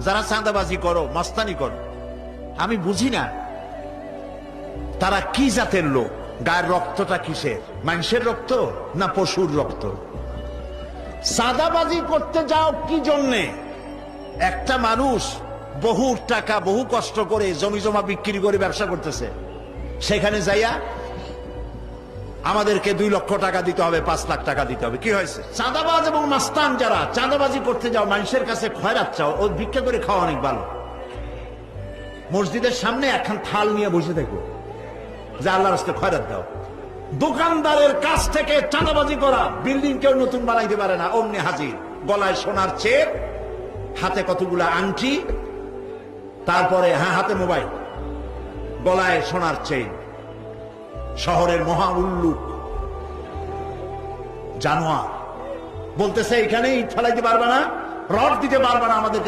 যারা চাঁদাবাজি করো, মাস্তানি করো, আমি বুঝি না তারা কি জাতের লোক। গায়ের রক্তটা কিসের? মানুষের রক্ত না পশুর রক্ত? চাঁদাবাজি করতে যাও কি জন্যে? একটা মানুষ বহু টাকা বহু কষ্ট করে জমি জমা বিক্রি করে ব্যবসা করতেছে, সেখানে যাইয়া আমাদেরকে 2 লক্ষ টাকা দিতে হবে, 5 লাখ টাকা দিতে হবে। কি হয়েছে? চাঁদাবাজ এবং মাস্তান যারা চাঁদাবাজি করতে যাও, মানুষের কাছে খয়রাত চাও, ও ভিক্ষা করে খাওয়া অনেক ভালো। মসজিদের সামনে একখান থাল নিয়ে বসে থাকো, যে আল্লাহর রাস্তায় খয়রাত দাও। দোকানদারের কাছ থেকে চাঁদাবাজি করা, বিল্ডিং কেউ নতুন বানাইতে পারে না, অমনি হাজির। গলায় সোনার চেন, হাতে কতগুলা আংটি, তারপরে হাতে মোবাইল, গলায় সোনার চেন। শহরের মহা উল্লুক জানোয়ার বলতেছে এখানে ইট ফেলাইতে পারবে না, রড দিতে পারবে না আমাদের।